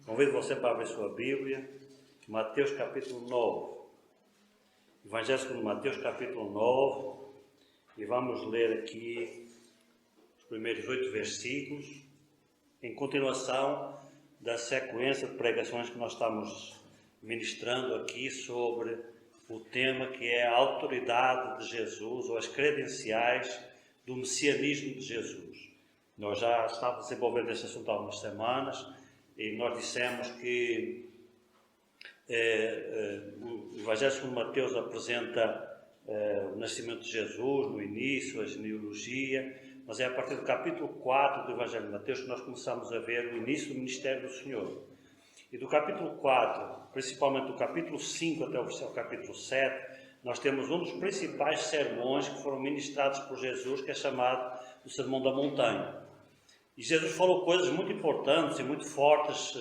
Convido você para abrir sua Bíblia, Mateus capítulo 9. Evangelho segundo Mateus capítulo 9, e vamos ler aqui os primeiros 8 versículos, em continuação da sequência de pregações que nós estamos ministrando aqui sobre o tema que é a autoridade de Jesus, ou as credenciais do messianismo de Jesus. Nós já estávamos desenvolvendo esse assunto há algumas semanas, e nós dissemos que o Evangelho segundo Mateus apresenta o nascimento de Jesus no início, a genealogia, mas é a partir do capítulo 4 do Evangelho de Mateus que nós começamos a ver o início do ministério do Senhor. E do capítulo 4, principalmente do capítulo 5 até o capítulo 7, nós temos um dos principais sermões que foram ministrados por Jesus, que é chamado o Sermão da Montanha. E Jesus falou coisas muito importantes e muito fortes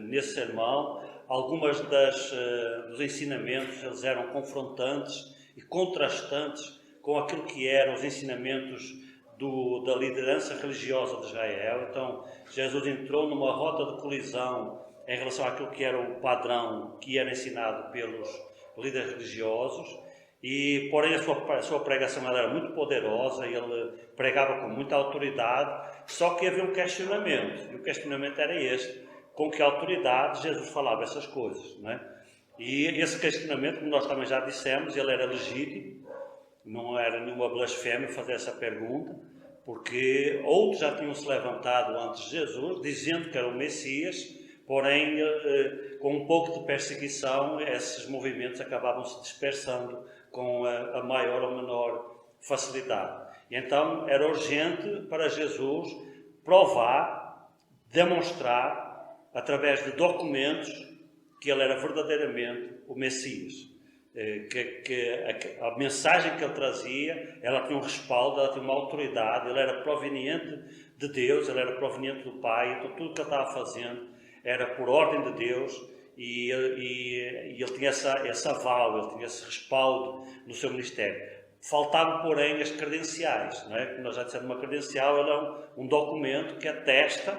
nesse sermão. Algumas dos ensinamentos eles eram confrontantes e contrastantes com aquilo que eram os ensinamentos da liderança religiosa de Israel. Então, Jesus entrou numa rota de colisão em relação àquilo que era o padrão que era ensinado pelos líderes religiosos. E, porém, a sua pregação era muito poderosa, ele pregava com muita autoridade, só que havia um questionamento, e o questionamento era este: com que autoridade Jesus falava essas coisas, não é? E esse questionamento, como nós também já dissemos, ele era legítimo, não era nenhuma blasfémia fazer essa pergunta, porque outros já tinham se levantado antes de Jesus, dizendo que era o Messias, porém, com um pouco de perseguição, esses movimentos acabavam se dispersando com a maior ou menor facilidade. E então era urgente para Jesus provar, demonstrar, através de documentos, que ele era verdadeiramente o Messias. Que a mensagem que ele trazia, ela tinha um respaldo, ela tinha uma autoridade, ele era proveniente de Deus, ele era proveniente do Pai, então tudo que ele estava fazendo era por ordem de Deus. E ele tinha esse aval, ele tinha esse respaldo no seu ministério. Faltavam, porém, as credenciais, não é? Como nós já dissemos, uma credencial é um documento que atesta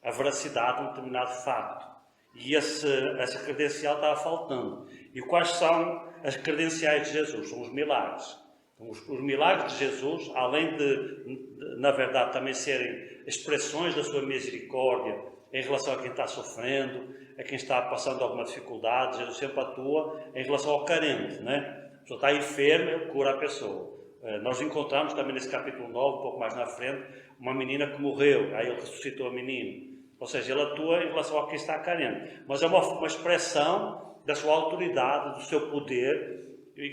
a veracidade de um determinado facto. E essa credencial estava faltando. E quais são as credenciais de Jesus? São os milagres. Então, os milagres de Jesus, além de, na verdade, também serem expressões da sua misericórdia em relação a quem está sofrendo, a quem está passando alguma dificuldade, Jesus sempre atua em relação ao carente, né? A pessoa está enferma, ele cura a pessoa. Nós encontramos também nesse capítulo 9, um pouco mais na frente, uma menina que morreu, aí ele ressuscitou a menina. Ou seja, ele atua em relação a quem está carente. Mas é uma expressão da sua autoridade, do seu poder,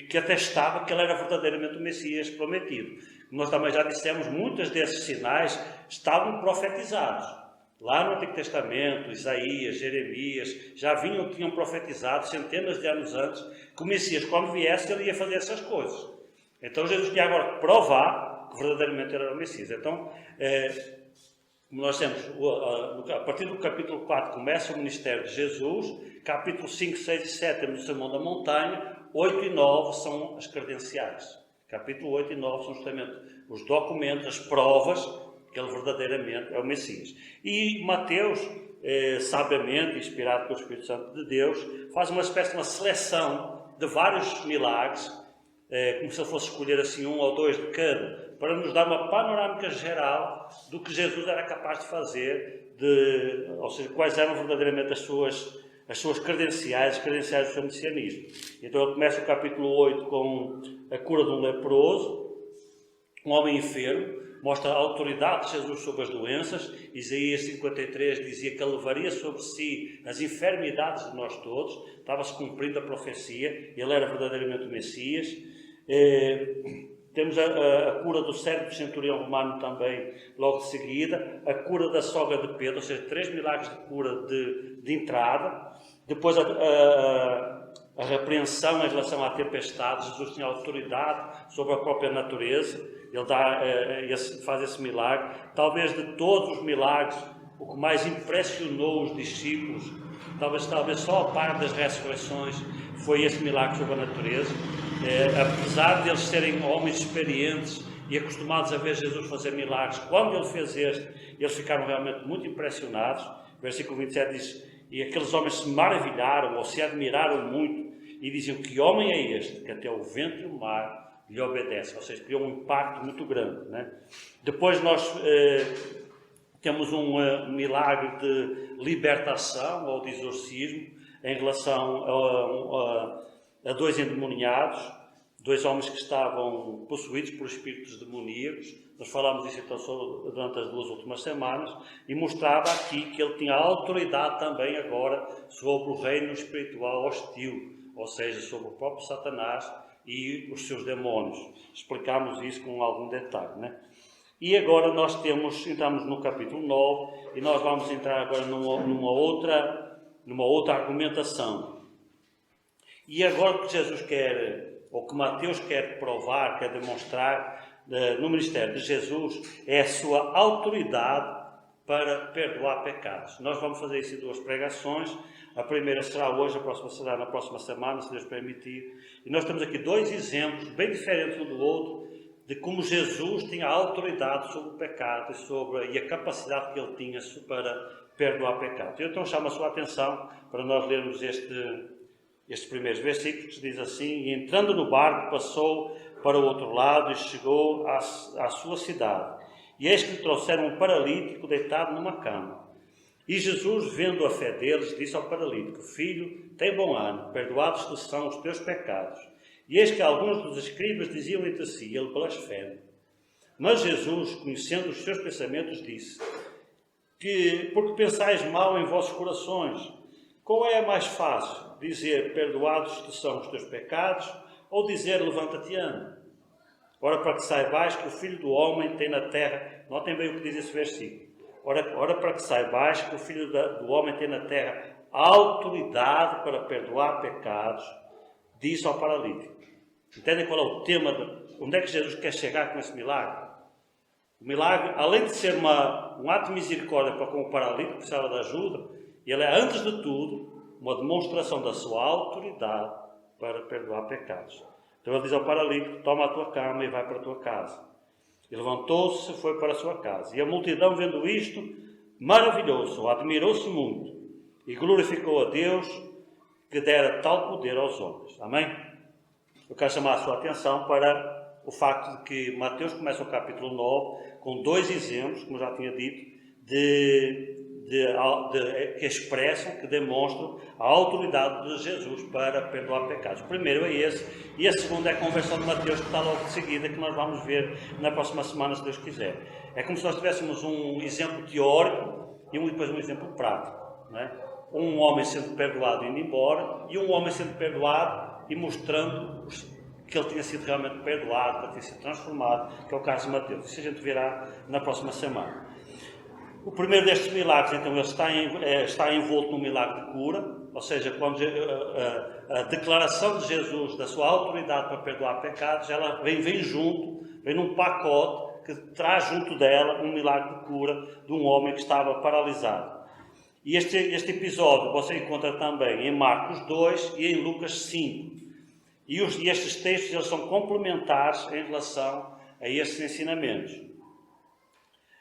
que atestava que ele era verdadeiramente o Messias prometido. Como nós também já dissemos, muitos desses sinais estavam profetizados. Lá no Antigo Testamento, Isaías, Jeremias, tinham profetizado centenas de anos antes que o Messias, quando viesse, ele ia fazer essas coisas. Então Jesus tinha agora que provar que verdadeiramente ele era o Messias. Então, como nós temos, a partir do capítulo 4 começa o ministério de Jesus, capítulo 5, 6 e 7 temos o Sermão da Montanha, 8 e 9 são as credenciais. Capítulo 8 e 9 são justamente os documentos, as provas que ele verdadeiramente é o Messias. E Mateus, sabiamente, inspirado pelo Espírito Santo de Deus, faz uma espécie de uma seleção de vários milagres, como se ele fosse escolher assim um ou dois de cada, para nos dar uma panorâmica geral do que Jesus era capaz de fazer, ou seja, quais eram verdadeiramente as suas credenciais, as credenciais do seu messianismo. Então ele começa o capítulo 8 com a cura de um leproso, um homem enfermo, mostra a autoridade de Jesus sobre as doenças. Isaías 53 dizia que ele levaria sobre si as enfermidades de nós todos. Estava-se cumprindo a profecia. Ele era verdadeiramente o Messias. Temos a cura do servo do centurião romano também, logo de seguida. A cura da sogra de Pedro, ou seja, 3 milagres de cura de entrada. Depois a repreensão em relação à tempestade. Jesus tinha autoridade sobre a própria natureza. Ele faz esse milagre. Talvez de todos os milagres, o que mais impressionou os discípulos, talvez só a par das ressurreições, foi esse milagre sobre a natureza. Apesar de eles serem homens experientes e acostumados a ver Jesus fazer milagres, quando ele fez este, eles ficaram realmente muito impressionados. Versículo 27 diz: E aqueles homens se maravilharam ou se admiraram muito e diziam: que homem é este que até o vento e o mar lhe obedecem? Ou seja, criou um impacto muito grande, né? Depois nós temos um milagre de libertação ou de exorcismo em relação a dois endemoniados, dois homens que estavam possuídos por espíritos demoníacos. Nós falámos disso então durante as 2 últimas semanas e mostrava aqui que ele tinha autoridade também agora sobre o reino espiritual hostil, ou seja, sobre o próprio Satanás e os seus demónios. Explicámos isso com algum detalhe, né? E agora nós entramos no capítulo 9 e nós vamos entrar agora numa outra argumentação. E agora o que Jesus quer, ou que Mateus quer provar, quer demonstrar no ministério de Jesus, é a sua autoridade para perdoar pecados. Nós vamos fazer isso em 2 pregações. A primeira será hoje, a próxima será na próxima semana, se Deus permitir. E nós temos aqui 2 exemplos bem diferentes um do outro, de como Jesus tinha autoridade sobre o pecado e a capacidade que ele tinha para perdoar pecados. Eu então chamo a sua atenção para nós lermos estes primeiros versículos, que diz assim: e entrando no barco, passou para o outro lado e chegou à sua cidade. E eis que lhe trouxeram um paralítico deitado numa cama. E Jesus, vendo a fé deles, disse ao paralítico: filho, tem bom ânimo, perdoados te são os teus pecados. E eis que alguns dos escribas diziam entre si: ele blasfema. Mas Jesus, conhecendo os seus pensamentos, disse: porque pensais mal em vossos corações, qual é mais fácil? Dizer: perdoados te são os teus pecados, ou dizer: levanta-te e anda? Ora, para que saibais que o Filho do Homem tem na terra... Notem bem o que diz esse versículo. Ora, para que saibais que o Filho do Homem tem na terra autoridade para perdoar pecados, disse ao paralítico. Entendem qual é o tema? Onde é que Jesus quer chegar com esse milagre? O milagre, além de ser um ato de misericórdia para com o paralítico que precisava de ajuda, ele é, antes de tudo, uma demonstração da sua autoridade para perdoar pecados. Então ele diz ao paralítico: toma a tua cama e vai para a tua casa. E levantou-se e foi para a sua casa. E a multidão, vendo isto, maravilhou-se, admirou-se muito, e glorificou a Deus que dera tal poder aos homens. Amém? Eu quero chamar a sua atenção para o facto de que Mateus começa o capítulo 9 com 2 exemplos, como já tinha dito, que expressam, que demonstram a autoridade de Jesus para perdoar pecados. O primeiro é esse, e a segunda é a conversão de Mateus, que está logo de seguida, que nós vamos ver na próxima semana, se Deus quiser. É como se nós tivéssemos um exemplo teórico e depois um exemplo prático, não é? Um homem sendo perdoado e indo embora, e um homem sendo perdoado e mostrando que ele tinha sido realmente perdoado, que ele tinha sido transformado, que é o caso de Mateus. Isso a gente verá na próxima semana. O primeiro destes milagres, então, ele está envolto num milagre de cura, ou seja, quando a declaração de Jesus da sua autoridade para perdoar pecados, ela vem junto, vem num pacote que traz junto dela um milagre de cura de um homem que estava paralisado. E este episódio você encontra também em Marcos 2 e em Lucas 5. E estes textos eles são complementares em relação a estes ensinamentos.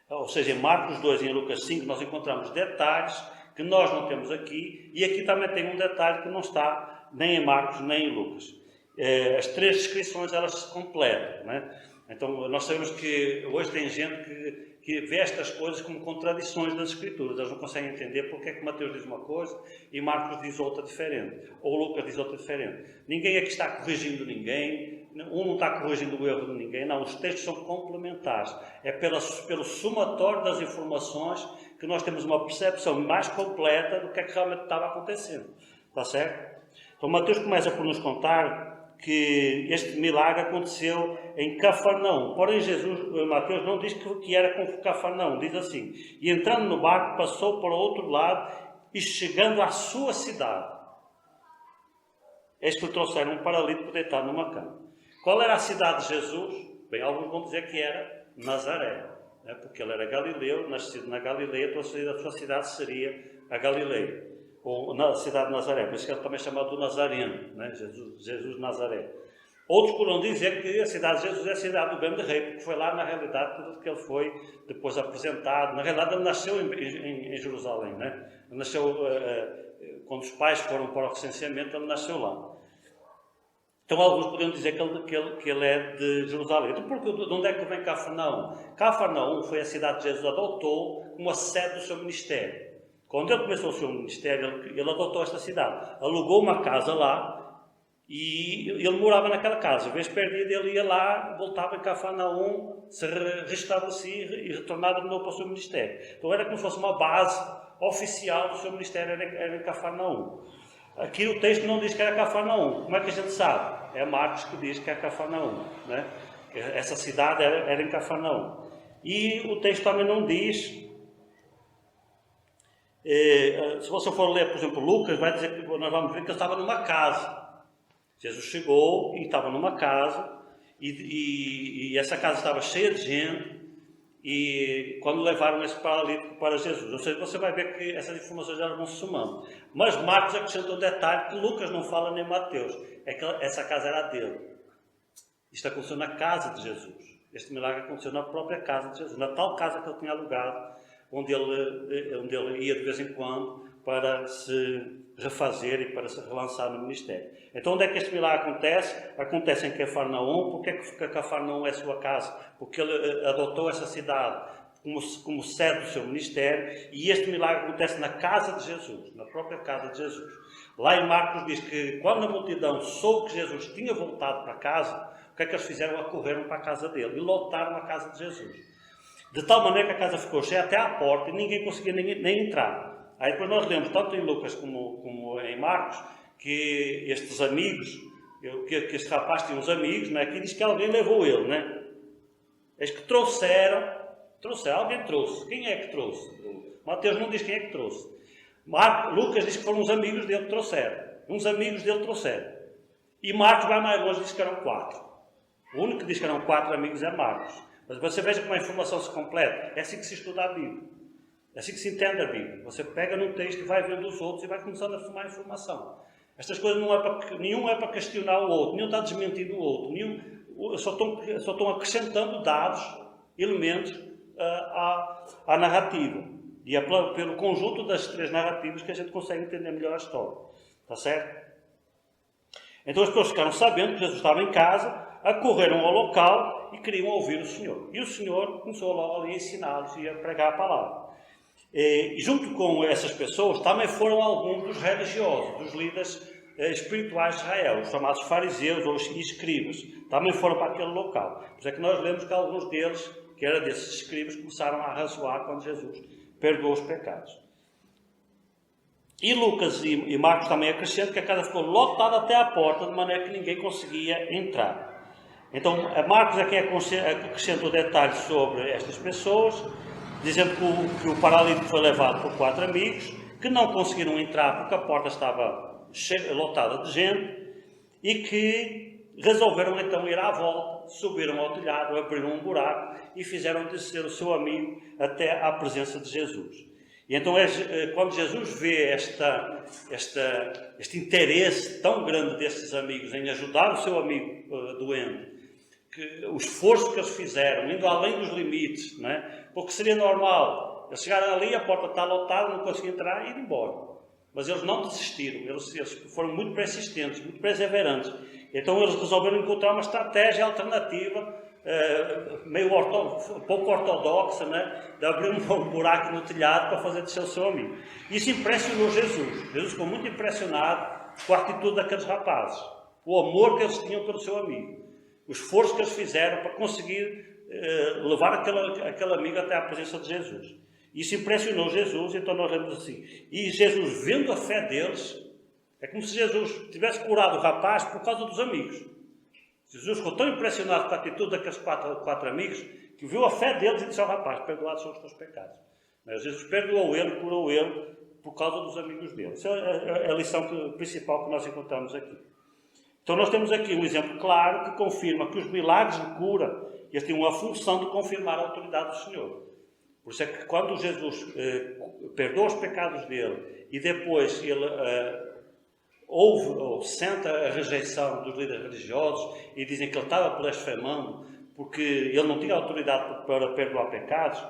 Ou seja, em Marcos 2 e em Lucas 5 nós encontramos detalhes que nós não temos aqui, e aqui também tem um detalhe que não está nem em Marcos nem em Lucas. As 3 descrições elas se completam, não é? Então nós sabemos que hoje tem gente que vê estas coisas como contradições das Escrituras. Eles não conseguem entender porque é que Mateus diz uma coisa e Marcos diz outra diferente, ou Lucas diz outra diferente. Ninguém aqui está corrigindo ninguém, um não está corrigindo o erro de ninguém, não, os textos são complementares. É pelo somatório das informações que nós temos uma percepção mais completa do que é que realmente estava acontecendo. Está certo? Então Mateus começa por nos contar que este milagre aconteceu em Cafarnaum. Porém, Mateus não diz que era com Cafarnaum, diz assim: e entrando no barco, passou para o outro lado e chegando à sua cidade. Eis que lhe trouxeram um paralítico deitado numa cama. Qual era a cidade de Jesus? Bem, alguns vão dizer que era Nazaré, né? Porque ele era galileu, nascido na Galileia, então a sua cidade seria a Galileia, ou na cidade de Nazaré, por isso que ele também é chamado do Nazareno, né? Jesus de Nazaré. Outros poderão dizer que a cidade de Jesus é a cidade do grande rei, porque foi lá, na realidade, que ele foi depois apresentado. Na realidade, ele nasceu em Jerusalém, né? Ele nasceu, quando os pais foram para o recenseamento, ele nasceu lá. Então, alguns poderiam dizer que ele é de Jerusalém. Então, de onde é que vem Cafarnaum? Cafarnaum foi a cidade que Jesus adotou como a sede do seu ministério. Quando ele começou o seu ministério, ele adotou esta cidade. Alugou uma casa lá e ele morava naquela casa. Vez perdida, ele ia lá, voltava em Cafarnaum, se restabelecia e retornava de novo para o seu ministério. Então, era como se fosse uma base oficial do seu ministério, era em Cafarnaum. Aqui o texto não diz que era Cafarnaum. Como é que a gente sabe? É Marcos que diz que é Cafarnaum, né? Essa cidade era em Cafarnaum. E o texto também não diz... se você for ler, por exemplo, Lucas, vai dizer que nós vamos ver que ele estava numa casa. Jesus chegou e estava numa casa, e essa casa estava cheia de gente, e quando levaram esse paralítico para Jesus, ou seja, você vai ver que essas informações já vão se somando. Mas Marcos acrescentou um detalhe que Lucas não fala nem Mateus, é que essa casa era dele. Isto aconteceu na casa de Jesus. Este milagre aconteceu na própria casa de Jesus, na tal casa que ele tinha alugado, onde ele ia de vez em quando para se refazer e para se relançar no ministério. Então, onde é que este milagre acontece? Acontece em Cafarnaum. Porque é que Cafarnaum é sua casa? Porque ele adotou essa cidade como sede do seu ministério, e este milagre acontece na casa de Jesus, na própria casa de Jesus. Lá em Marcos diz que quando a multidão soube que Jesus tinha voltado para casa, o que é que eles fizeram? Acorreram para a casa dele e lotaram a casa de Jesus. De tal maneira que a casa ficou cheia até à porta e ninguém conseguia nem entrar. Aí depois nós lemos, tanto em Lucas como em Marcos, que estes amigos, que este rapaz tinha uns amigos, né? Aqui diz que alguém levou ele, né? Eles que trouxeram, alguém trouxe. Quem é que trouxe? Mateus não diz quem é que trouxe. Lucas diz que foram uns amigos dele que trouxeram. Uns amigos dele trouxeram. E Marcos vai mais longe, diz que eram 4. O único que diz que eram 4 amigos é Marcos. Mas você veja como a informação se completa. É assim que se estuda a Bíblia. É assim que se entende a Bíblia. Você pega num texto e vai vendo os outros e vai começando a formar informação. Estas coisas nenhum é para questionar o outro, nenhum está desmentindo o outro, só estão acrescentando dados, elementos à narrativa. E é pelo conjunto das 3 narrativas que a gente consegue entender melhor a história. Está certo? Então as pessoas ficaram sabendo que Jesus estava em casa, acorreram ao local e queriam ouvir o Senhor. E o Senhor começou logo ali a ensiná-los e a pregar a palavra. E junto com essas pessoas também foram alguns dos religiosos, dos líderes espirituais de Israel, os chamados fariseus ou escribas. Também foram para aquele local. Por isso é que nós lemos que alguns deles, que eram desses escribas, começaram a razoar quando Jesus perdoou os pecados. E Lucas e Marcos também acrescentam que a casa ficou lotada até à porta, de maneira que ninguém conseguia entrar. Então, Marcos é quem acrescenta o detalhe sobre estas pessoas, dizendo que o paralítico foi levado por 4 amigos, que não conseguiram entrar porque a porta estava lotada de gente, e que resolveram então ir à volta, subiram ao telhado, abriram um buraco e fizeram descer o seu amigo até à presença de Jesus. E então, quando Jesus vê este interesse tão grande destes amigos em ajudar o seu amigo doente, que o esforço que eles fizeram, indo além dos limites, não é? Porque seria normal, eles chegaram ali, a porta está lotada, não conseguiam entrar e ir embora. Mas eles não desistiram, eles foram muito persistentes, muito perseverantes. Então eles resolveram encontrar uma estratégia alternativa, pouco ortodoxa, né? De abrir um buraco no telhado para fazer descer o seu amigo. Isso impressionou Jesus. Jesus ficou muito impressionado com a atitude daqueles rapazes, o amor que eles tinham pelo seu amigo, o esforço que eles fizeram para conseguir levar aquele amigo até à presença de Jesus. Isso impressionou Jesus, então nós lemos assim. E Jesus, vendo a fé deles, é como se Jesus tivesse curado o rapaz por causa dos amigos. Jesus ficou tão impressionado com a atitude daqueles quatro amigos, que viu a fé deles e disse ao rapaz: perdoados são os teus pecados. Mas Jesus perdoou ele, curou ele, por causa dos amigos dele. Essa é a lição principal que nós encontramos aqui. Então nós temos aqui um exemplo claro que confirma que os milagres de cura, eles tinham a função de confirmar a autoridade do Senhor. Por isso é que quando Jesus perdoa os pecados dele e depois ele ou sente a rejeição dos líderes religiosos e dizem que ele estava blasfemando porque ele não tinha autoridade para perdoar pecados,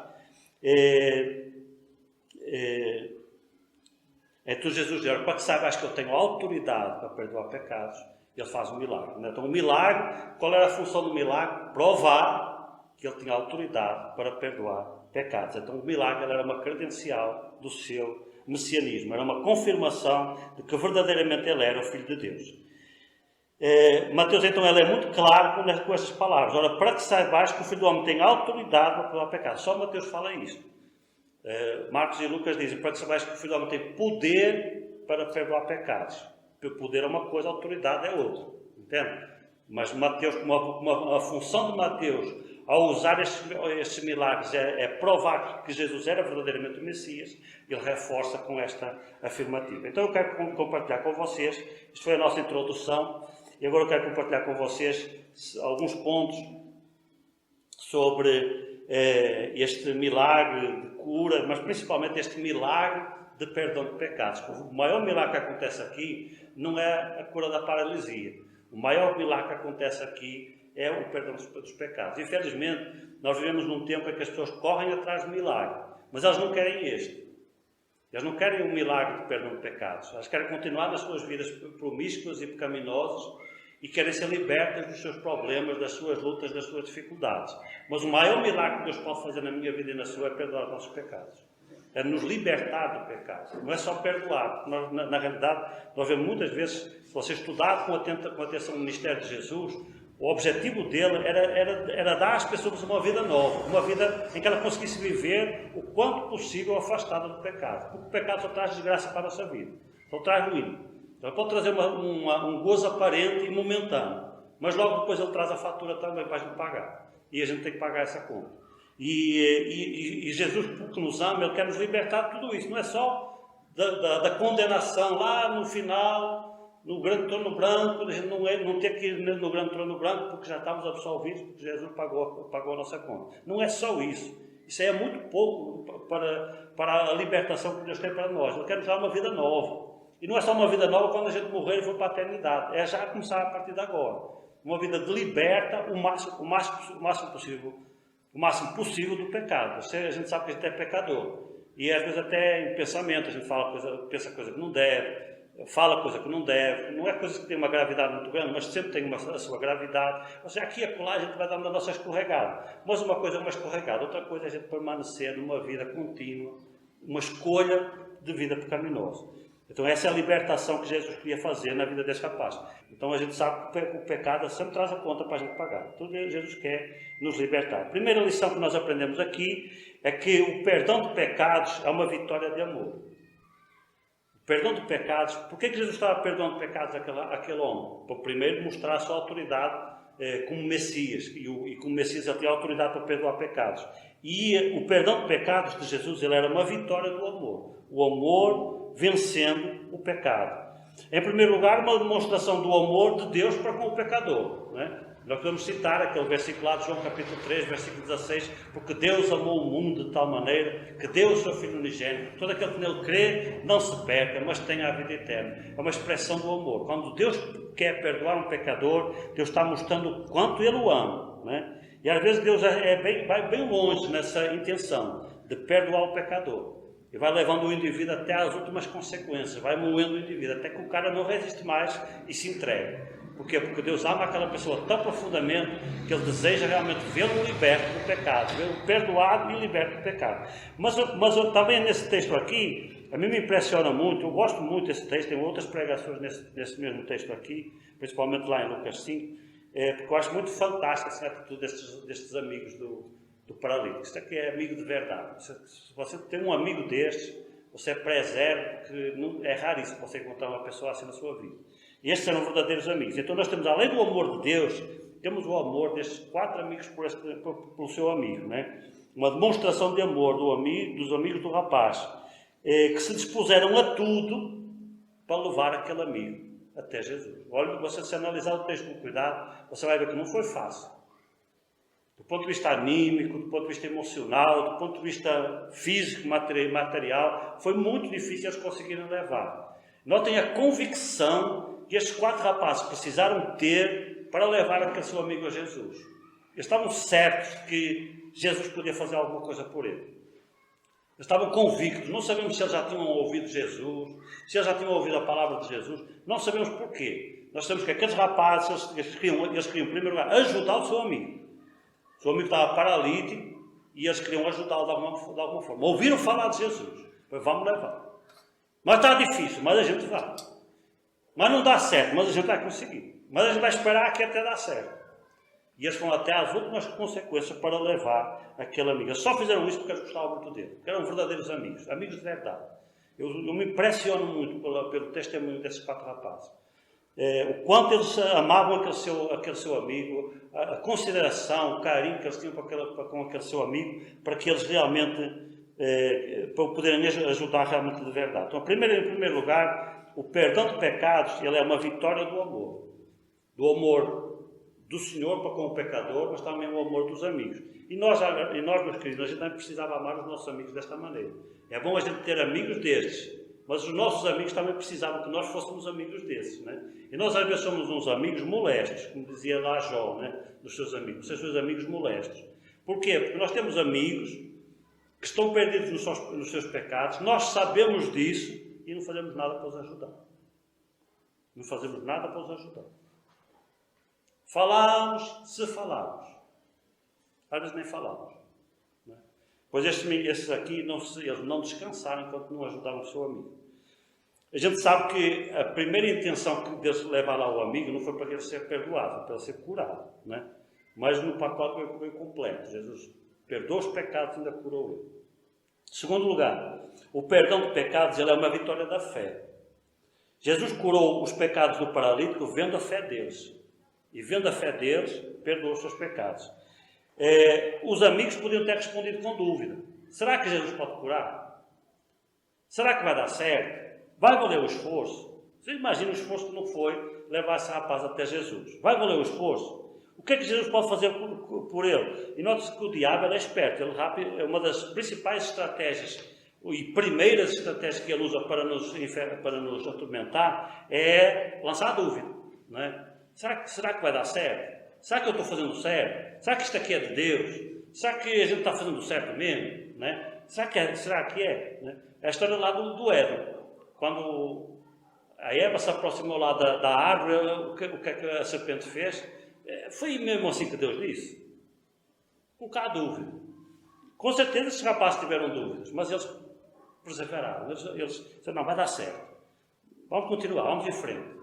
então Jesus diz, para que saibas que eu tenho autoridade para perdoar pecados, ele faz um milagre. Então o milagre, qual era a função do milagre? Provar que ele tinha autoridade para perdoar pecados. Então o milagre era uma credencial do seu messianismo, era uma confirmação de que verdadeiramente ele era o Filho de Deus. Mateus então ele é muito claro com estas palavras. Ora, para que saibais que o Filho do Homem tem autoridade para perdoar pecados. Só Mateus fala isto. Marcos e Lucas dizem, para que saibais que o Filho do Homem tem poder para perdoar pecados. Poder é uma coisa, autoridade é outra. Entende? Mas Mateus, a função de Mateus, ao usar estes milagres, é provar que Jesus era verdadeiramente o Messias. Ele reforça com esta afirmativa. Então eu quero compartilhar com vocês, isto foi a nossa introdução, e agora eu quero compartilhar com vocês alguns pontos sobre este milagre de cura, mas principalmente este milagre de perdão de pecados. O maior milagre que acontece aqui não é a cura da paralisia. O maior milagre que acontece aqui é o perdão dos pecados. Infelizmente, nós vivemos num tempo em que as pessoas correm atrás de milagre, mas elas não querem este. Elas não querem um milagre de perdão de pecados. Elas querem continuar nas suas vidas promíscuas e pecaminosas e querem ser libertas dos seus problemas, das suas lutas, das suas dificuldades. Mas o maior milagre que Deus pode fazer na minha vida e na sua é perdoar os nossos pecados. É nos libertar do pecado. Não é só perdoar. Nós, na realidade, nós vemos muitas vezes, se você estudar com atenção o ministério de Jesus, o objetivo dele era dar às pessoas uma vida nova, uma vida em que ela conseguisse viver o quanto possível afastada do pecado. Porque o pecado só traz desgraça para a nossa vida, só traz ruína. Ele pode trazer um gozo aparente e momentâneo, mas logo depois ele traz a fatura também para a gente pagar. E a gente tem que pagar essa conta. E Jesus, porque nos ama, Ele quer nos libertar de tudo isso. Não é só da condenação lá no final, no grande trono branco, a gente não ter que ir no grande trono branco porque já estamos absolvidos, porque Jesus pagou a nossa conta. Não é só isso. Isso aí é muito pouco para a libertação que Deus tem para nós. Ele quer nos dar uma vida nova. E não é só uma vida nova quando a gente morrer e for para a eternidade. É já começar a partir de agora. Uma vida de liberta o máximo possível do pecado. A gente sabe que a gente é pecador. E às vezes até em pensamento a gente pensa coisa que não deve, fala coisa que não deve. Não é coisa que tem uma gravidade muito grande, mas sempre tem a sua gravidade. Ou seja, aqui e acolá a gente vai dar uma nossa escorregada. Mas uma coisa é uma escorregada, outra coisa é a gente permanecer numa vida contínua, uma escolha de vida pecaminosa. Então essa é a libertação que Jesus queria fazer na vida desse rapaz. Então a gente sabe que o pecado sempre traz a conta para a gente pagar. Então Jesus quer nos libertar. A primeira lição que nós aprendemos aqui é que o perdão de pecados é uma vitória de amor. O perdão de pecados, por que Jesus estava perdoando pecados àquele homem? Para primeiro mostrar a sua autoridade como Messias. E como Messias ele tinha autoridade para perdoar pecados. E o perdão de pecados de Jesus ele era uma vitória do amor. O amor vencendo o pecado. Em primeiro lugar, uma demonstração do amor de Deus para com o pecador. Não é? Nós podemos citar aquele versículo lá de João capítulo 3, versículo 16, porque Deus amou o mundo de tal maneira que deu o seu Filho unigênito, todo aquele que nele crê não se perca, mas tenha a vida eterna. É uma expressão do amor. Quando Deus quer perdoar um pecador, Deus está mostrando o quanto Ele o ama. Não é? E às vezes Deus vai bem longe nessa intenção de perdoar o pecador. E vai levando o indivíduo até às últimas consequências, vai moendo o indivíduo, até que o cara não resiste mais e se entrega. Por quê? Porque Deus ama aquela pessoa tão profundamente que Ele deseja realmente vê-lo liberto do pecado, vê-lo perdoado e liberto do pecado. Mas também nesse texto aqui, a mim me impressiona muito, eu gosto muito desse texto, tem outras pregações nesse mesmo texto aqui, principalmente lá em Lucas 5, porque eu acho muito fantástica essa atitude destes amigos do paralítico. Isto aqui é amigo de verdade. Se você tem um amigo destes, você preserva, porque é raríssimo você encontrar uma pessoa assim na sua vida. E estes eram verdadeiros amigos. Então nós temos, além do amor de Deus, temos o amor destes 4 amigos pelo seu amigo. Não é? Uma demonstração de amor dos amigos do rapaz, que se dispuseram a tudo para levar aquele amigo até Jesus. Olha, se analisar o texto com cuidado, você vai ver que não foi fácil. Do ponto de vista anímico, do ponto de vista emocional, do ponto de vista físico, material, foi muito difícil eles conseguirem levar. Notem a convicção que estes 4 rapazes precisaram ter para levar aquele seu amigo a Jesus. Eles estavam certos que Jesus podia fazer alguma coisa por ele. Eles estavam convictos. Não sabemos se eles já tinham ouvido Jesus, se eles já tinham ouvido a palavra de Jesus. Não sabemos porquê. Nós sabemos que aqueles rapazes, eles queriam, em primeiro lugar, ajudar o seu amigo. O seu amigo estava paralítico e eles queriam ajudá-lo de alguma forma. Ouviram falar de Jesus. Pois vamos levar. Mas está difícil, mas a gente vai. Mas não dá certo, mas a gente vai conseguir. Mas a gente vai esperar que até dar certo. E eles foram até às últimas consequências para levar aquele amigo. Eles só fizeram isso porque eles gostavam muito dele. Porque eram verdadeiros amigos. Amigos de verdade. Eu me impressiono muito pelo testemunho desses 4 rapazes. O quanto eles amavam aquele seu amigo, a consideração, o carinho que eles tinham com aquele seu amigo, para que eles realmente para poderem ajudar realmente de verdade. Então, em primeiro lugar, o perdão de pecados, ele é uma vitória do amor. Do amor do Senhor para com o pecador, mas também o amor dos amigos. E nós, meus queridos, a gente também precisava amar os nossos amigos desta maneira. É bom a gente ter amigos destes, mas os nossos amigos também precisavam que nós fôssemos amigos desses. Né? E nós às vezes somos uns amigos molestos, como dizia lá Jó, né? Dos seus amigos. Vocês são os amigos molestos. Porquê? Porque nós temos amigos que estão perdidos nos seus pecados, nós sabemos disso e não fazemos nada para os ajudar. Não fazemos nada para os ajudar. Falamos, se falamos. Às vezes nem falamos. Não é? Pois estes aqui, eles não descansaram enquanto não ajudaram o seu amigo. A gente sabe que a primeira intenção que Deus levar lá o amigo não foi para ele ser perdoado, foi para ele ser curado. Não é? Mas no pacote foi completo. Jesus perdoou os pecados e ainda curou ele. Em segundo lugar, o perdão de pecados ele é uma vitória da fé. Jesus curou os pecados do paralítico vendo a fé deles. E vendo a fé deles, perdoou os seus pecados. Os amigos podiam ter respondido com dúvida. Será que Jesus pode curar? Será que vai dar certo? Vai valer o esforço? Você imagina o esforço que não foi levar esse rapaz até Jesus. Vai valer o esforço? O que é que Jesus pode fazer por ele? E note-se que o diabo é esperto. Ele é uma das principais estratégias e primeiras estratégias que ele usa para nos atormentar é lançar dúvida. Não é? Será que vai dar certo? Será que eu estou fazendo certo? Será que isto aqui é de Deus? Será que a gente está fazendo certo mesmo? Né? Será que é? Né? É a história lá do Éden. Quando a Eva se aproximou lá da árvore, o que é que a serpente fez? Foi mesmo assim que Deus disse? Colocar dúvida. Com certeza esses rapazes tiveram dúvidas, mas eles perseveraram. Eles disseram, não, vai dar certo. Vamos continuar, vamos em frente.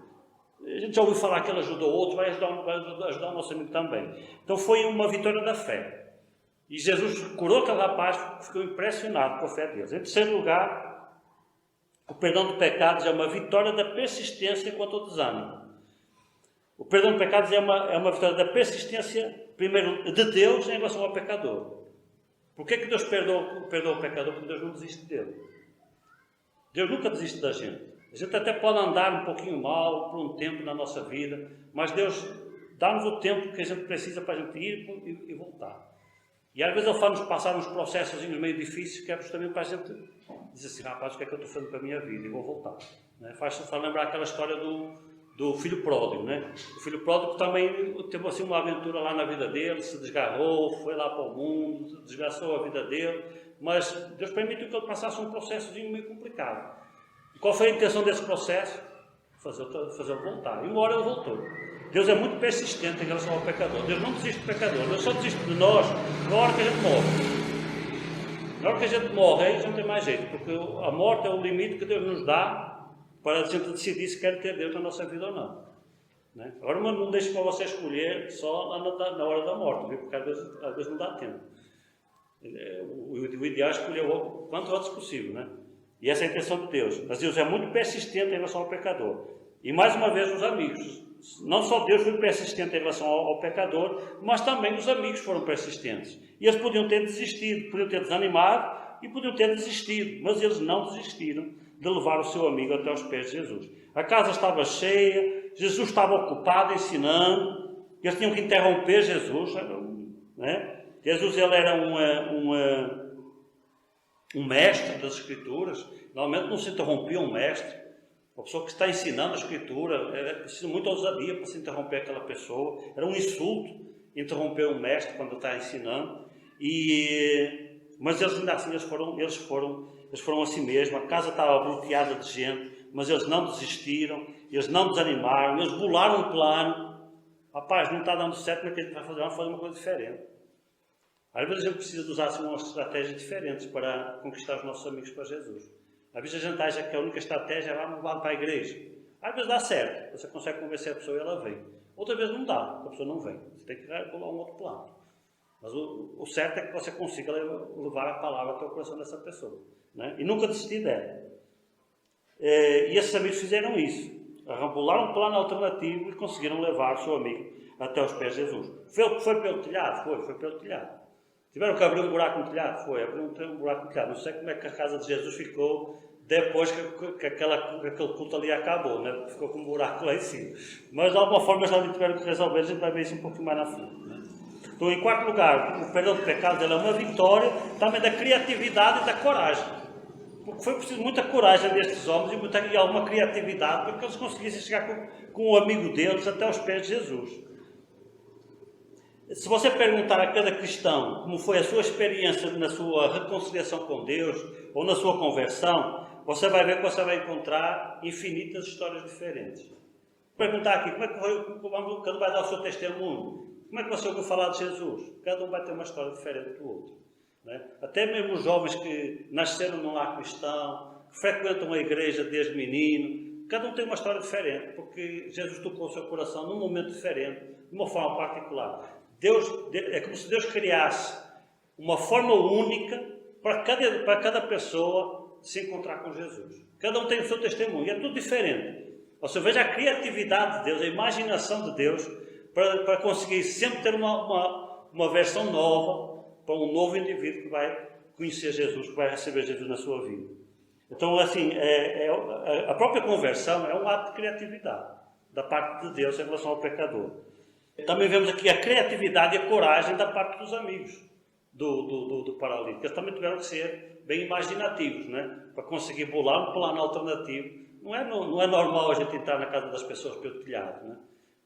A gente já ouviu falar que ele ajudou o outro, vai ajudar o nosso amigo também. Então foi uma vitória da fé. E Jesus curou aquele rapaz, ficou impressionado com a fé deles. Em terceiro lugar, o perdão de pecados é uma vitória da persistência contra o desânimo. O perdão de pecados é uma vitória da persistência, primeiro, de Deus em relação ao pecador. Porquê que Deus perdoa o pecador? Porque Deus não desiste dele. Deus nunca desiste da gente. A gente até pode andar um pouquinho mal por um tempo na nossa vida, mas Deus dá-nos o tempo que a gente precisa para a gente ir e voltar. E às vezes Ele faz-nos passar uns processos meio difíceis, que é justamente para a gente dizer assim, rapaz, o que é que eu estou fazendo para a minha vida? E vou voltar. Né? Faz lembrar aquela história do filho pródigo. Né? O filho pródigo também teve assim, uma aventura lá na vida dele, se desgarrou, foi lá para o mundo, desgraçou a vida dele, mas Deus permitiu que ele passasse um processo meio complicado. Qual foi a intenção desse processo? Fazer-o voltar. E uma hora ele voltou. Deus é muito persistente em relação ao pecador. Deus não desiste do pecador. Deus só desiste de nós na hora que a gente morre. Na hora que a gente morre, aí já não tem mais jeito. Porque a morte é o limite que Deus nos dá para a gente decidir se quer ter Deus na nossa vida ou não. Né? Agora não deixe para você escolher só na hora da morte. Viu? Porque às vezes não dá tempo. O ideal é escolher o quanto antes possível. Né? E essa é a intenção de Deus. Mas Deus é muito persistente em relação ao pecador. E mais uma vez os amigos. Não só Deus foi persistente em relação ao pecador, mas também os amigos foram persistentes. E eles podiam ter desistido, podiam ter desanimado e podiam ter desistido. Mas eles não desistiram de levar o seu amigo até aos pés de Jesus. A casa estava cheia, Jesus estava ocupado ensinando. Eles tinham que interromper Jesus. Né? Jesus ele era um mestre das Escrituras. Normalmente não se interrompia um mestre. Uma pessoa que está ensinando a Escritura, era preciso muita ousadia para se interromper aquela pessoa. Era um insulto interromper um mestre quando está ensinando. Mas eles ainda assim, eles foram assim mesmo. A casa estava bloqueada de gente, mas eles não desistiram, eles não desanimaram, eles bolaram um plano. Rapaz, não está dando certo, mas o que a gente vai fazer? Vamos fazer uma coisa diferente. Às vezes a gente precisa de usar assim, umas estratégias diferentes para conquistar os nossos amigos para Jesus. Às vezes a gente acha que a única estratégia é vamos para a igreja. Às vezes dá certo, você consegue convencer a pessoa e ela vem. Outras vezes não dá, a pessoa não vem. Você tem que pular um outro plano. Mas o certo é que você consiga levar a palavra até o coração dessa pessoa. Né? E nunca desistir dela. E esses amigos fizeram isso. Arrambularam um plano alternativo e conseguiram levar o seu amigo até os pés de Jesus. Foi pelo telhado? Foi pelo telhado. Tiveram que abrir um buraco no telhado? Foi, abriu um buraco no telhado. Não sei como é que a casa de Jesus ficou depois que aquele culto ali acabou, né? Ficou com um buraco lá em cima. Mas de alguma forma eles ali tiveram que resolver, a gente vai ver isso um pouquinho mais na frente. Né? Então, em quarto lugar, o perdão do pecado é uma vitória também da criatividade e da coragem. Porque foi preciso muita coragem destes homens e alguma criatividade para que eles conseguissem chegar com o amigo deles até os pés de Jesus. Se você perguntar a cada cristão como foi a sua experiência na sua reconciliação com Deus ou na sua conversão, você vai ver que você vai encontrar infinitas histórias diferentes. Perguntar aqui, como é que foi, cada um vai dar o seu testemunho? Como é que você ouviu falar de Jesus? Cada um vai ter uma história diferente do outro. Né? Até mesmo os jovens que nasceram num lar cristão, que frequentam a igreja desde menino, cada um tem uma história diferente, porque Jesus tocou o seu coração num momento diferente, de uma forma particular. É como se Deus criasse uma forma única para cada pessoa se encontrar com Jesus. Cada um tem o seu testemunho, é tudo diferente. Você veja a criatividade de Deus, a imaginação de Deus, para conseguir sempre ter uma versão nova para um novo indivíduo que vai conhecer Jesus, que vai receber Jesus na sua vida. Então, assim, a própria conversão é um ato de criatividade da parte de Deus em relação ao pecador. Também vemos aqui a criatividade e a coragem da parte dos amigos do paralítico. Eles também tiveram que ser bem imaginativos, né? Para conseguir bolar um plano alternativo. Não é normal a gente entrar na casa das pessoas pelo telhado, né?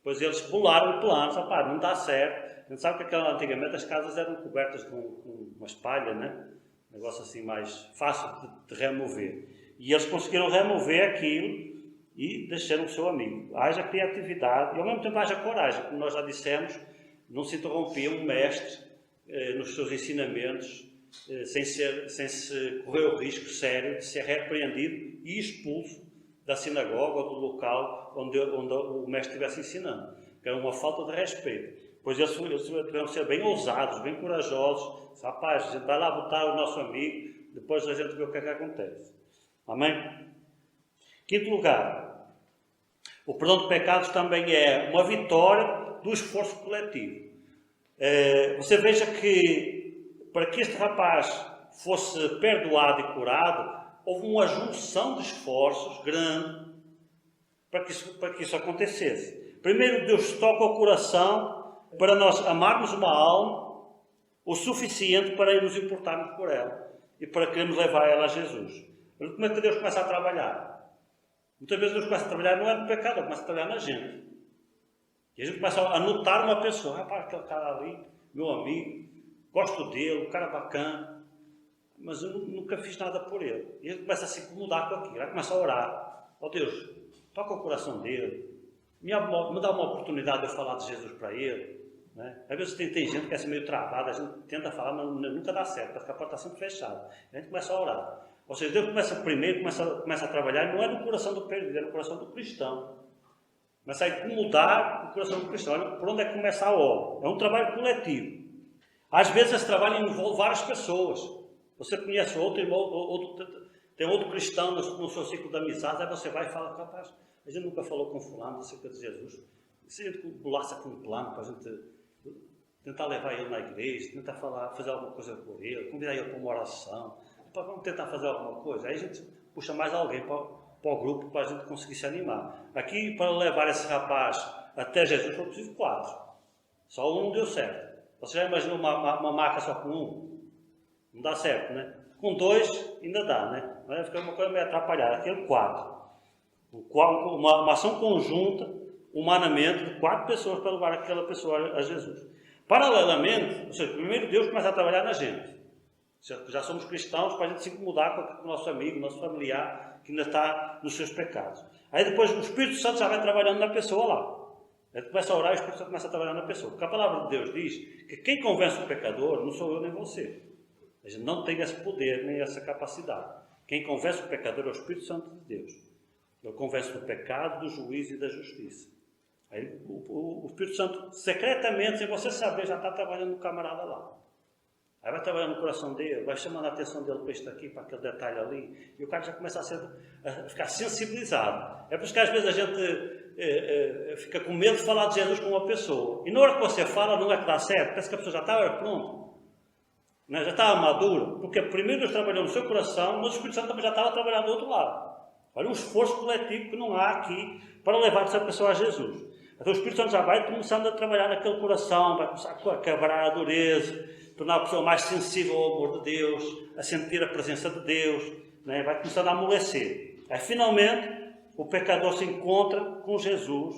Pois eles bolaram o plano, rapaz, não dá certo. A gente sabe que antigamente as casas eram cobertas com uma espalha, né? Um negócio assim mais fácil de remover. E eles conseguiram remover aquilo e desceram o seu amigo. Haja criatividade e ao mesmo tempo haja coragem. Como nós já dissemos, não se interrompia um mestre nos seus ensinamentos sem se correr o risco sério de ser repreendido e expulso da sinagoga ou do local onde o mestre estivesse ensinando. Que era uma falta de respeito. Pois eles tiveram que ser bem ousados, bem corajosos. Rapaz, a gente vai lá botar o nosso amigo, depois a gente vê o que é que acontece. Amém? Quinto lugar, o perdão de pecados também é uma vitória do esforço coletivo. Você veja que para que este rapaz fosse perdoado e curado, houve uma junção de esforços grande para que isso acontecesse. Primeiro, Deus toca o coração para nós amarmos uma alma o suficiente para nos importarmos por ela e para queremos levar ela a Jesus. Como é que Deus começa a trabalhar? Muitas vezes Deus começa a trabalhar não é no pecado, começa a trabalhar na gente. E a gente começa a notar uma pessoa, rapaz, aquele cara ali, meu amigo, gosto dele, um cara bacana, mas eu nunca fiz nada por ele. E ele começa a se incomodar com aquilo, aí começa a orar. Ó Deus, toca o coração dele, me dá uma oportunidade de eu falar de Jesus para ele. Né? Às vezes tem gente que é assim meio travada, a gente tenta falar, mas nunca dá certo, porque a porta está sempre fechada. A gente começa a orar. Ou seja, Deus começa a trabalhar, não é no coração do perdido, é no coração do cristão. Começa a incomodar o coração do cristão. Olha por onde é que começa a obra. É um trabalho coletivo. Às vezes esse trabalho envolve várias pessoas. Você conhece outro irmão, tem outro cristão no seu ciclo de amizades, aí você vai e fala, rapaz, a gente nunca falou com fulano acerca de Jesus. Se a gente bolasse aqui um plano para a gente tentar levar ele na igreja, tentar fazer alguma coisa por ele, convidar ele para uma oração, vamos tentar fazer alguma coisa. Aí a gente puxa mais alguém para o grupo para a gente conseguir se animar. Aqui, para levar esse rapaz até Jesus, foi preciso 4. Só um não deu certo. Você já imaginou uma maca só com um? Não dá certo, né? Com 2 ainda dá, né? Mas fica uma coisa meio atrapalhada. Aqui é 4. Uma ação conjunta, humanamente, de 4 pessoas para levar aquela pessoa a Jesus. Paralelamente, ou seja, primeiro Deus começa a trabalhar na gente. Já somos cristãos para a gente se incomodar com o nosso amigo, nosso familiar, que ainda está nos seus pecados. Aí depois o Espírito Santo já vai trabalhando na pessoa lá. Aí começa a orar e o Espírito Santo começa a trabalhar na pessoa. Porque a palavra de Deus diz que quem convence o pecador não sou eu nem você. A gente não tem esse poder nem essa capacidade. Quem convence o pecador é o Espírito Santo de Deus. Ele convence do pecado, do juízo e da justiça. Aí o Espírito Santo, secretamente, sem você saber, já está trabalhando no camarada lá. Aí vai trabalhando no coração dele, vai chamando a atenção dele para isto aqui, para aquele detalhe ali, e o cara já começa a ficar sensibilizado. É por isso que às vezes a gente fica com medo de falar de Jesus com uma pessoa. E na hora que você fala, não é que dá certo, parece que a pessoa já estava pronta, né? Já estava madura, porque primeiro Deus trabalhou no seu coração, mas o Espírito Santo também já estava trabalhando do outro lado. Olha um esforço coletivo que não há aqui para levar essa pessoa a Jesus. Então o Espírito Santo já vai começando a trabalhar naquele coração, vai começar a quebrar a dureza, tornar a pessoa mais sensível ao amor de Deus, a sentir a presença de Deus, né? Vai começando a amolecer. Aí finalmente o pecador se encontra com Jesus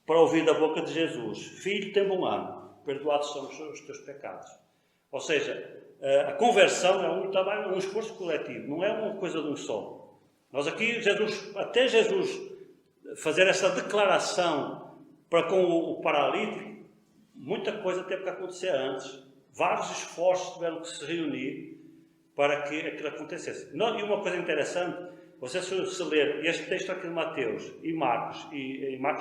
para ouvir da boca de Jesus: Filho, tem bom ânimo, perdoados são os teus pecados. Ou seja, a conversão é um trabalho, um esforço coletivo, não é uma coisa de um só. Nós aqui, até Jesus fazer essa declaração para com o paralítico, muita coisa teve que acontecer antes. Vários esforços tiveram que se reunir para que aquilo acontecesse. E uma coisa interessante, você se ler este texto aqui de Mateus e Marcos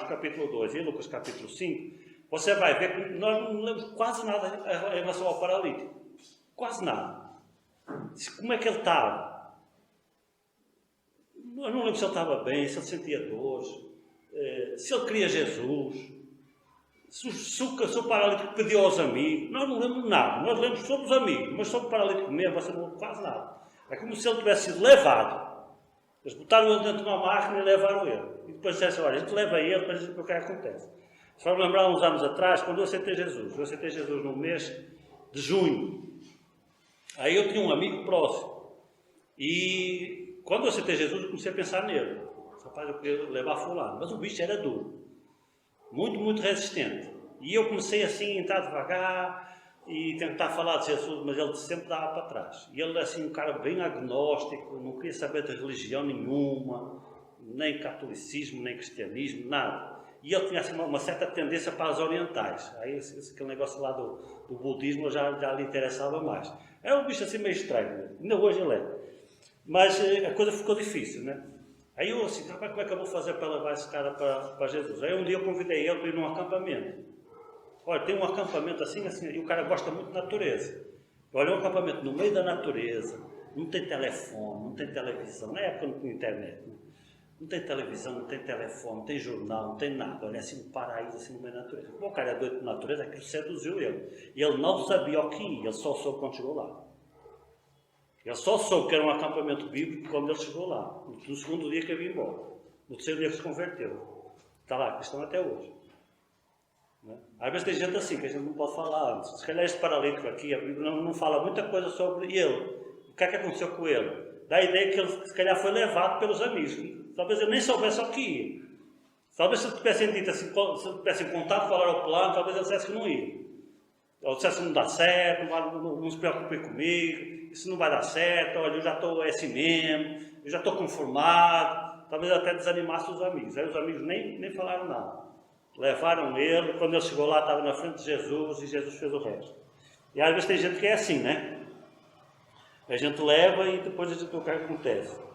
capítulo 2 e Lucas capítulo 5, você vai ver que nós não lemos quase nada em relação ao paralítico. Quase nada. Como é que ele estava? Eu não lembro se ele estava bem, se ele sentia dores, se ele queria Jesus, se o paralítico pediu aos amigos. Nós não lemos nada. Nós lemos sobre os amigos, mas sobre o paralítico mesmo, você não lembra quase nada. É como se ele tivesse sido levado. Eles botaram ele dentro de uma máquina e levaram ele. E depois disseram: olha, a gente leva ele para ver o que acontece. Se for lembrar uns anos atrás, quando eu aceitei Jesus no mês de junho. Aí eu tinha um amigo próximo. E quando eu aceitei Jesus, eu comecei a pensar nele. Rapaz, eu queria levar fulano. Mas o bicho era duro. Muito, muito resistente. E eu comecei assim a entrar devagar e tentar falar de Jesus, mas ele sempre dava para trás. E ele era assim um cara bem agnóstico, não queria saber de religião nenhuma, nem catolicismo, nem cristianismo, nada. E ele tinha assim uma certa tendência para as orientais. Aí aquele negócio lá do budismo já lhe interessava mais. Era um bicho assim meio estranho, né? Ainda hoje ele é. Mas a coisa ficou difícil, né? Aí eu assim, como é que eu vou fazer para levar esse cara para Jesus? Aí um dia eu convidei ele para ir num acampamento. Olha, tem um acampamento assim, e o cara gosta muito de natureza. Olha, é um acampamento no meio da natureza, não tem telefone, não tem televisão, na época não tinha internet. Não tem televisão, não tem telefone, não tem jornal, não tem nada. Olha, assim, um paraíso assim no meio da natureza. O cara é doido por natureza, aquilo seduziu ele. E ele não sabia o que ia, ele só soube quando chegou lá. Ele só soube que era um acampamento bíblico quando ele chegou lá. No segundo dia que ele ia embora. No terceiro dia que se converteu. Está lá, cristão até hoje. Né? Às vezes tem gente assim, que a gente não pode falar antes. Se calhar esse paralítico aqui, a Bíblia não fala muita coisa sobre ele. O que é que aconteceu com ele? Dá a ideia que ele, se calhar, foi levado pelos amigos. Talvez ele nem soubesse o que ia. Talvez se ele tivesse dito assim, se ele tivesse contato qual era o plano, talvez ele dissesse que não ia. Ou dissesse que não dá certo, não se preocupe comigo, isso não vai dar certo, olha, eu já estou assim mesmo, eu já estou conformado. Talvez até desanimasse os amigos. Aí os amigos nem falaram nada. Levaram ele, quando ele chegou lá, estava na frente de Jesus e Jesus fez o resto. E às vezes tem gente que é assim, né? A gente leva e depois a gente vê o que acontece.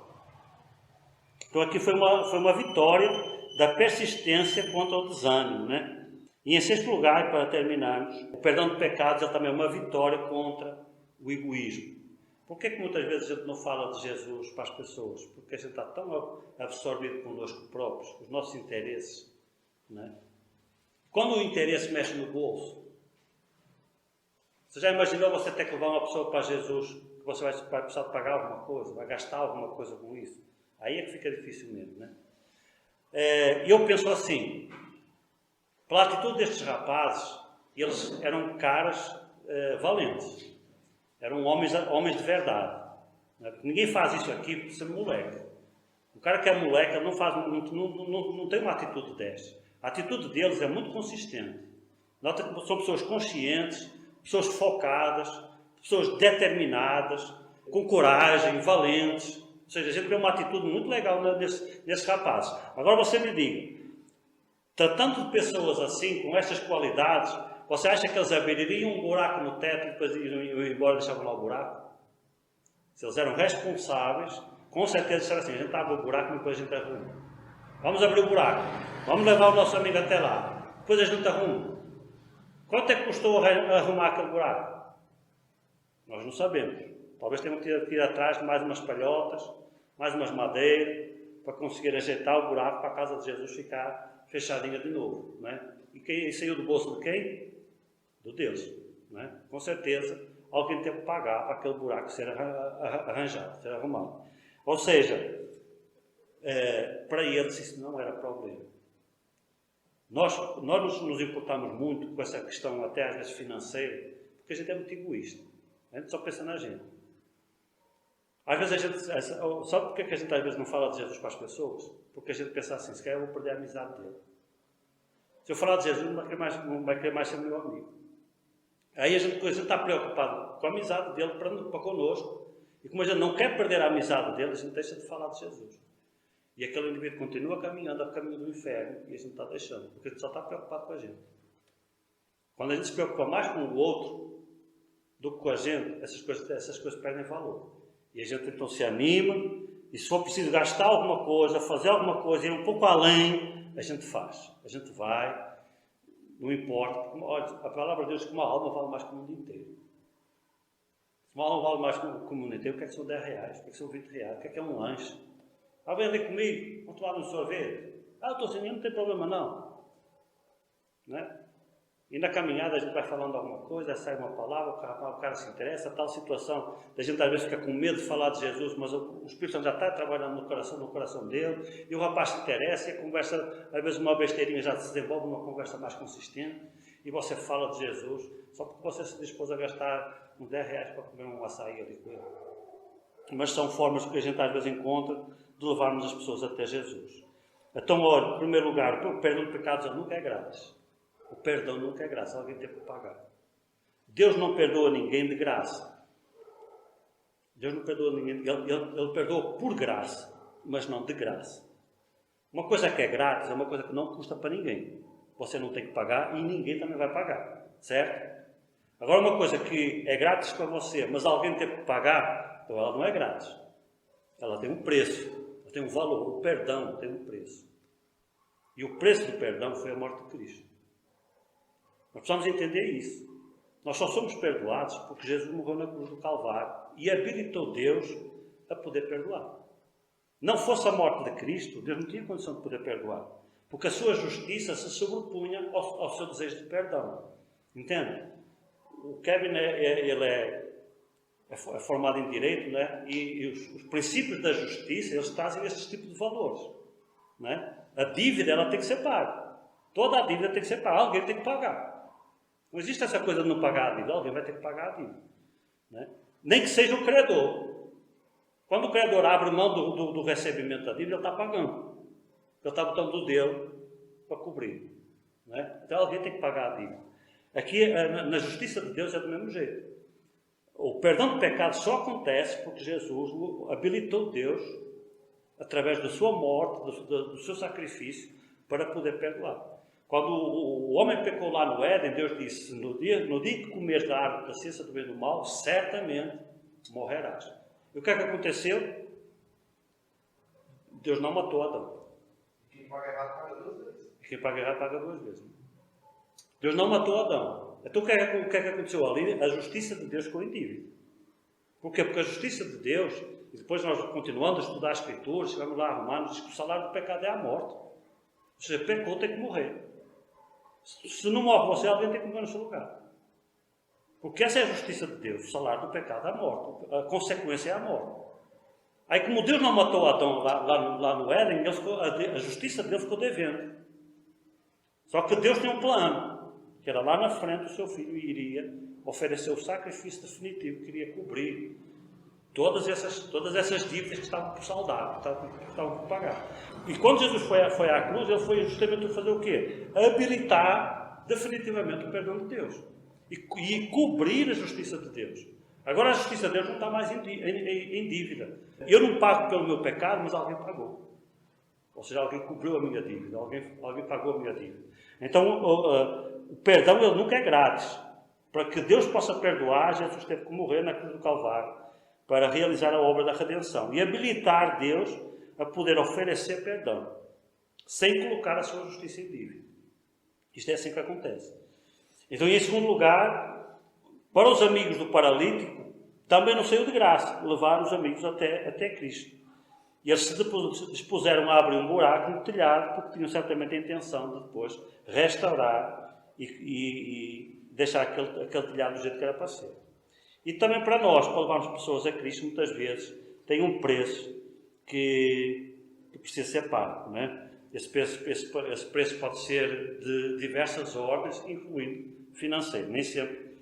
Então aqui foi uma vitória da persistência contra o desânimo, né? E em sexto lugar, para terminarmos, o perdão de pecados é também uma vitória contra o egoísmo. Por que muitas vezes a gente não fala de Jesus para as pessoas? Porque a gente está tão absorvido connosco próprios, os nossos interesses, né? Quando o interesse mexe no bolso, você já imaginou você ter que levar uma pessoa para Jesus, que você vai precisar de pagar alguma coisa, vai gastar alguma coisa com isso? Aí é que fica difícil mesmo, né? E eu penso assim, pela atitude destes rapazes, eles eram caras valentes, eram homens de verdade. Né? Ninguém faz isso aqui por ser moleque. O cara que é moleque, ele não tem uma atitude desta. A atitude deles é muito consistente. Nota que são pessoas conscientes, pessoas focadas, pessoas determinadas, com coragem, valentes. Ou seja, a gente vê uma atitude muito legal nesses rapazes. Agora você me diga, tratando de pessoas assim, com estas qualidades, você acha que eles abririam um buraco no teto e depois iriam embora e deixavam lá o buraco? Se eles eram responsáveis, com certeza disseram assim, a gente abre o buraco e depois a gente arruma. Vamos abrir o buraco, vamos levar o nosso amigo até lá, depois a gente arruma. Quanto é que custou arrumar aquele buraco? Nós não sabemos. Talvez tenham que ir atrás de mais umas palhotas, mais umas madeiras, para conseguir ajeitar o buraco para a casa de Jesus ficar fechadinha de novo. Não é? E saiu do bolso de quem? Do Deus. Não é? Com certeza, alguém teve que pagar para aquele buraco ser arranjado, ser arrumado. Ou seja, para eles isso não era problema. Nós nos importamos muito com essa questão, até às vezes financeira, porque a gente é muito egoísta. A gente só pensa na gente. Às vezes a gente... Sabe porque é que a gente às vezes não fala de Jesus para as pessoas? Porque a gente pensa assim, se calhar eu vou perder a amizade dele. Se eu falar de Jesus, não vai querer mais ser meu amigo. Aí a gente está preocupado com a amizade dele para connosco. E como a gente não quer perder a amizade dele, a gente deixa de falar de Jesus. E aquele indivíduo continua caminhando a caminho do inferno e a gente está deixando, porque a gente só está preocupado com a gente. Quando a gente se preocupa mais com o outro do que com a gente, essas coisas perdem valor. E a gente então se anima, e se for preciso gastar alguma coisa, fazer alguma coisa, ir um pouco além, a gente faz. A gente vai, não importa. Olha, a palavra de Deus diz que uma alma vale mais que o mundo inteiro. Se uma alma vale mais que o mundo inteiro, o que é que são 10 reais? O que é que são 20 reais? O que é um lanche? Alguém vem comigo? Vamos tomar um sorvete? Eu estou sem não tem problema não. Né? E na caminhada a gente vai falando alguma coisa, sai uma palavra, o cara se interessa, tal situação, a gente às vezes fica com medo de falar de Jesus, mas o Espírito Santo já está trabalhando no coração dele, e o rapaz se interessa, e a conversa, às vezes uma besteirinha já se desenvolve numa conversa mais consistente, e você fala de Jesus, só porque você se dispôs a gastar uns 10 reais para comer um açaí ali com ele. Mas são formas que a gente às vezes encontra de levarmos as pessoas até Jesus. Então, olha, em primeiro lugar, o perdão de pecados nunca é grátis. O perdão nunca é grátis, alguém tem que pagar. Deus não perdoa ninguém de graça. Deus não perdoa ninguém, Ele perdoa por graça, mas não de graça. Uma coisa que é grátis é uma coisa que não custa para ninguém. Você não tem que pagar e ninguém também vai pagar, certo? Agora, uma coisa que é grátis para você, mas alguém tem que pagar, então ela não é grátis. Ela tem um preço, ela tem um valor. O perdão tem um preço. E o preço do perdão foi a morte de Cristo. Nós precisamos entender isso. Nós só somos perdoados porque Jesus morreu na cruz do Calvário e habilitou Deus a poder perdoar. Não fosse a morte de Cristo, Deus não tinha condição de poder perdoar. Porque a sua justiça se sobrepunha ao seu desejo de perdão. Entende? O Kevin ele é formado em Direito, né? E os princípios da justiça, eles trazem esses tipos de valores. Né? A dívida, ela tem que ser paga. Toda a dívida tem que ser paga. Alguém tem que pagar. Não existe essa coisa de não pagar a dívida. Alguém vai ter que pagar a dívida. Né? Nem que seja o credor. Quando o credor abre mão do recebimento da dívida, ele está pagando. Ele está botando o dele para cobrir. Né? Então alguém tem que pagar a dívida. Aqui, na justiça de Deus, é do mesmo jeito. O perdão do pecado só acontece porque Jesus habilitou Deus, através da sua morte, do seu sacrifício, para poder perdoar. Quando o homem pecou lá no Éden, Deus disse, no dia que comeres da árvore da ciência do bem e do mal, certamente morrerás. E o que é que aconteceu? Deus não matou Adão. Quem paga errado paga 2 vezes. Quem paga errado paga 2 vezes. Deus não matou Adão. Então o que é que aconteceu ali? A justiça de Deus ficou em dívida. Por quê? Porque a justiça de Deus, e depois nós continuando a estudar as Escrituras, chegamos lá a Romanos, diz que o salário do pecado é a morte. Ou seja, pecou, tem que morrer. Se não morre você, alguém tem que morrer no seu lugar. Porque essa é a justiça de Deus. O salário do pecado é a morte. A consequência é a morte. Aí, como Deus não matou Adão lá no Éden, a justiça dele ficou devendo. Só que Deus tem um plano, que era lá na frente o seu filho iria oferecer o sacrifício definitivo, que iria cobrir todas essas dívidas que estavam por saldar, que estavam por pagar. E quando Jesus foi à cruz, ele foi justamente fazer o quê? Habilitar definitivamente o perdão de Deus. E cobrir a justiça de Deus. Agora a justiça de Deus não está mais em dívida. Eu não pago pelo meu pecado, mas alguém pagou. Ou seja, alguém cobriu a minha dívida, alguém pagou a minha dívida. Então, o perdão ele nunca é grátis. Para que Deus possa perdoar, Jesus teve que morrer na cruz do Calvário para realizar a obra da redenção e habilitar Deus a poder oferecer perdão, sem colocar a sua justiça em dívida. Isto é assim que acontece. Então, em segundo lugar, para os amigos do paralítico, também não saiu de graça levar os amigos até Cristo. E eles se dispuseram a abrir um buraco no telhado, porque tinham certamente a intenção de depois restaurar e deixar aquele telhado do jeito que era para ser. E também para nós, para levarmos pessoas a Cristo, muitas vezes tem um preço que precisa ser pago. Não é? Esse preço pode ser de diversas ordens, incluindo financeiro. Nem sempre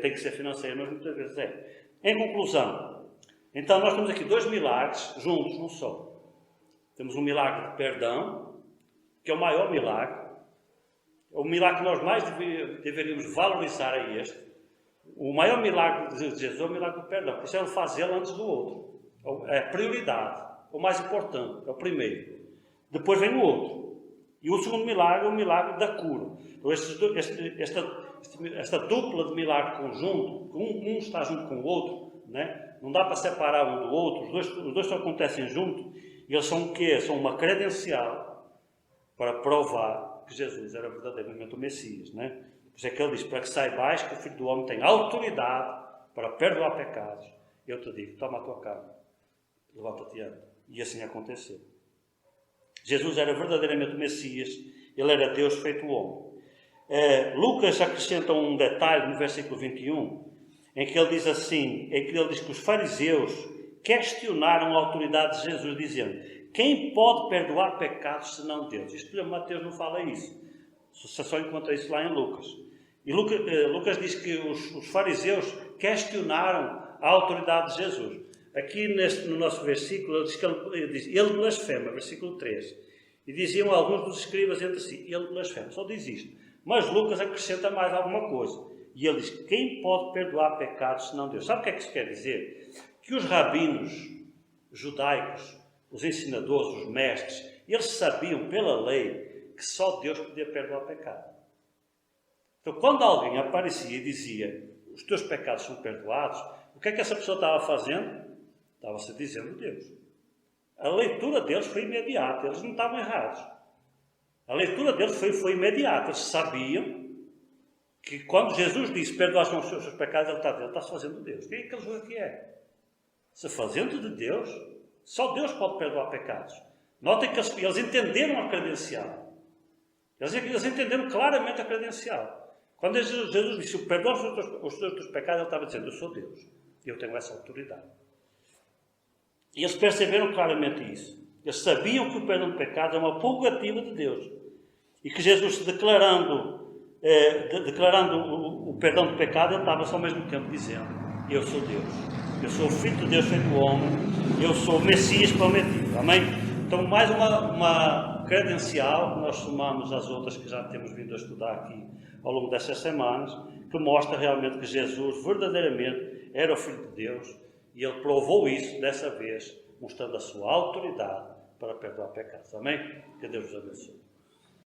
tem que ser financeiro, mas muitas vezes é. Em conclusão, então nós temos aqui 2 milagres juntos num só. Temos um milagre de perdão, que é o maior milagre. É o milagre que nós mais deveríamos valorizar a este. O maior milagre de Jesus é o milagre do perdão. Por isso é fazê-lo antes do outro. É a prioridade. O mais importante, é o primeiro. Depois vem o outro. E o segundo milagre é o milagre da cura. Então, esta dupla de milagre conjunto, um está junto com o outro, né? Não dá para separar um do outro, os dois só acontecem juntos, e eles são o quê? São uma credencial para provar que Jesus era verdadeiramente o Messias, né? Por isso é que ele diz, para que saibais que o Filho do Homem tem autoridade para perdoar pecados. Eu te digo, toma a tua carne, levanta-te e anda. E assim aconteceu. Jesus era verdadeiramente o Messias, ele era Deus feito homem. Lucas acrescenta um detalhe no versículo 21, em que ele diz assim, que os fariseus questionaram a autoridade de Jesus, dizendo, quem pode perdoar pecados senão Deus? Isto, Mateus não fala isso. Você só encontra isso lá em Lucas. E Lucas diz que os fariseus questionaram a autoridade de Jesus. Aqui no nosso versículo, ele diz, ele blasfema, versículo 3. E diziam alguns dos escribas entre si, ele blasfema, só diz isto. Mas Lucas acrescenta mais alguma coisa. E ele diz, quem pode perdoar pecados senão Deus? Sabe o que é que isso quer dizer? Que os rabinos judaicos, os ensinadores, os mestres, eles sabiam pela lei que só Deus podia perdoar pecado. Então, quando alguém aparecia e dizia, os teus pecados são perdoados, o que é que essa pessoa estava fazendo? Estava-se dizendo Deus. A leitura deles foi imediata, eles não estavam errados. A leitura deles foi imediata, eles sabiam que quando Jesus disse, perdoar os seus pecados, ele está-se fazendo Deus. Quem é que ele julga que é? Se fazendo de Deus, só Deus pode perdoar pecados. Notem que eles entenderam a credencial. Eles entenderam claramente a credencial. Quando Jesus disse, perdoa os teus pecados, ele estava dizendo, eu sou Deus. E eu tenho essa autoridade. E eles perceberam claramente isso. Eles sabiam que o perdão de pecados é uma prerrogativa de Deus. E que Jesus, declarando o perdão de pecado, ele estava só ao mesmo tempo dizendo, eu sou Deus. Eu sou o Filho de Deus feito homem. Eu sou o Messias prometido. Amém? Então, mais uma credencial que nós somamos às outras que já temos vindo a estudar aqui ao longo destas semanas, que mostra realmente que Jesus verdadeiramente era o Filho de Deus e ele provou isso dessa vez, mostrando a sua autoridade para perdoar pecados. Amém? Que Deus vos abençoe.